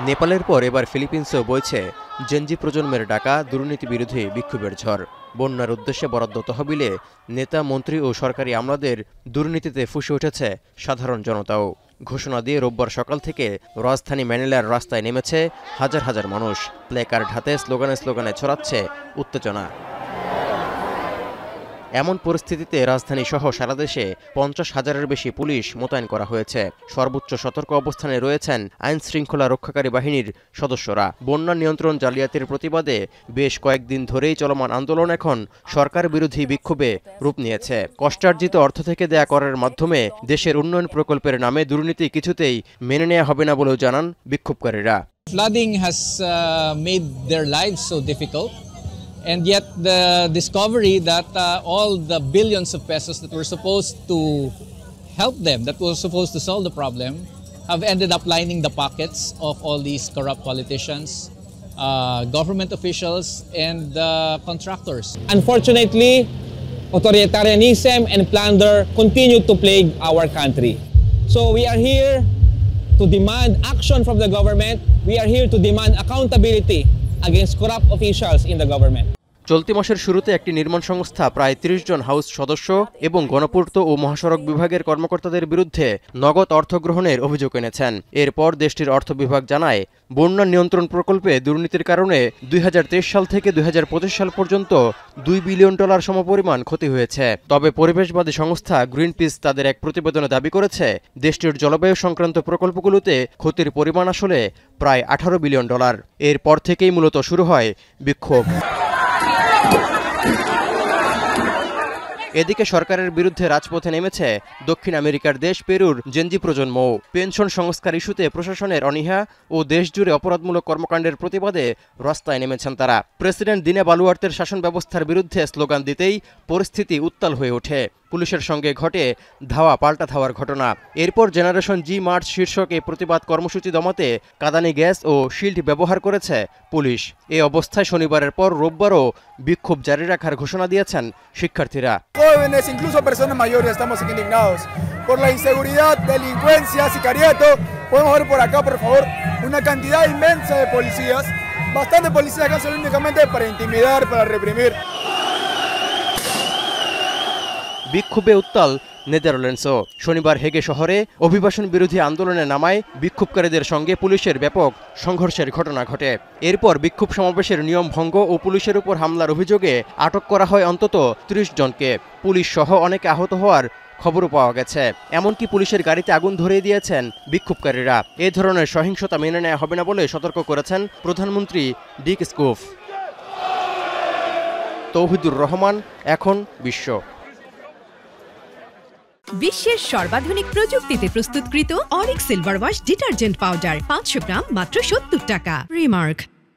নেপালের পর এবার ফিলিপিন্সেও বইছে জেনজি প্রজন্মের ডাকা দুর্নীতি বিরোধী বিক্ষোভের ঝড়। বন্যার উদ্দেশ্যে বরাদ্দ তহবিলে নেতা, মন্ত্রী ও সরকারি আমলাদের দুর্নীতিতে ফুঁসে উঠেছে সাধারণ জনতাও। ঘোষণা দিয়ে রোববার সকাল থেকে রাজধানী ম্যানিলার রাস্তায় নেমেছে হাজার হাজার মানুষ। প্লেকার্ড হাতে স্লোগানে স্লোগানে ছড়াচ্ছে উত্তেজনা। এমন পরিস্থিতিতে রাজধানী সহ সারা দেশে 50,000-এর বেশি পুলিশ মোতায়েন করা হয়েছে। সর্বোচ্চ সতর্ক অবস্থানে রয়েছেন আইন শৃঙ্খলা রক্ষাকারী বাহিনীর সদস্যরা। বন্যা নিয়ন্ত্রণ জালিয়াতির প্রতিবাদে বেশ কয়েকদিন ধরেই চলমান আন্দোলন এখন সরকার বিরোধী বিক্ষোভে রূপ নিয়েছে। কষ্টার্জিত অর্থ থেকে দেয়া করের মাধ্যমে দেশের উন্নয়ন প্রকল্পের নামে দুর্নীতি কিছুতেই মেনে নেওয়া হবে না বলেও জানান বিক্ষোভকারীরা। Flooding has made their lives so difficult. And yet the discovery that all the billions of pesos that were supposed to help them, that were supposed to solve the problem, have ended up lining the pockets of all these corrupt politicians, government officials, and contractors. Unfortunately, authoritarianism and plunder continue to plague our country. So we are here to demand action from the government. We are here to demand accountability against corrupt officials in the government. চলতি মাসের শুরুতে একটি নির্মাণ সংস্থা প্রায় 30 জন house সদস্য এবং গণপূর্ত ও মহাসড়ক বিভাগের কর্মকর্তাদের বিরুদ্ধে নগদ অর্থ গ্রহণের অভিযোগ এনেছেন। এরপর দেশটির অর্থ বিভাগ জানায়, বন্যা নিয়ন্ত্রণ প্রকল্পে দুর্নীতির কারণে 2023 সাল থেকে 2025 সাল পর্যন্ত $2 বিলিয়ন সমপরিমাণ ক্ষতি হয়েছে। তবে পরিবেশবাদী সংস্থা গ্রিনপিস তাদের এক প্রতিবেদনে দাবি করেছে, দেশটির জলবায়ু সংক্রান্ত প্রকল্পগুলোতে ক্ষতির পরিমাণ আসলে প্রায় $18 বিলিয়ন। এরপর থেকেই মূলত শুরু হয় বিক্ষোভ। এদিকে সরকারের বিরুদ্ধে রাজপথে নেমেছে দক্ষিণ আমেরিকার দেশ পেরুর জেনজি প্রজন্ম। পেনশন সংস্কার ইস্যুতে প্রশাসনের অনীহা ও দেশজুড়ে অপরাধমূলক কর্মকাণ্ডের প্রতিবাদে রাস্তায় নেমেছেন তারা। প্রেসিডেন্ট দিনে বালুয়ার্তের শাসন ব্যবস্থার বিরুদ্ধে স্লোগান দিতেই পরিস্থিতি উত্তাল হয়ে ওঠে। পুলিশের সঙ্গে ঘটে ধাওয়া পাল্টা ধাওয়ার ঘটনা। এরপর জেনারেশন জি মার্চ শীর্ষক এই প্রতিবাদ কর্মসূচি দমাতে কাঁদানি গ্যাস ও শিল্ড ব্যবহার করেছে পুলিশ। এ অবস্থায় শনিবারের পর রোববারও বিক্ষোভ জারি রাখার ঘোষণা দিয়েছেন শিক্ষার্থীরা। Jóvenes, incluso personas mayores, estamos indignados por la inseguridad, delincuencia, sicariato. Podemos ver por acá, por favor, una cantidad inmensa de policías, bastantes policías que hacen únicamente para intimidar, para reprimir. বিক্ষোভে উত্তাল নেদারল্যান্ডসও। শনিবার হেগে শহরে অভিবাসন বিরোধী আন্দোলনে নামায় বিক্ষোভকারীদের সঙ্গে পুলিশের ব্যাপক সংঘর্ষের ঘটনা ঘটে। এরপর বিক্ষোভ সমাবেশের নিয়ম ভঙ্গ ও পুলিশের উপর হামলার অভিযোগে আটক করা হয় অন্তত 30 জনকে। পুলিশ সহ অনেকে আহত হওয়ার খবরও পাওয়া গেছে। এমনকি পুলিশের গাড়িতে আগুন ধরিয়ে দিয়েছেন বিক্ষোভকারীরা। এ ধরনের সহিংসতা মেনে নেওয়া হবে না বলে সতর্ক করেছেন প্রধানমন্ত্রী ডিক স্কুফ। তৌহিদুর রহমান, এখন বিশ্ব। বিশ্বের সর্বাধুনিক প্রযুক্তিতে প্রস্তুতকৃত Arik silver wash detergent powder 500 গ্রাম মাত্র 70 টাকা। রিমার্ক।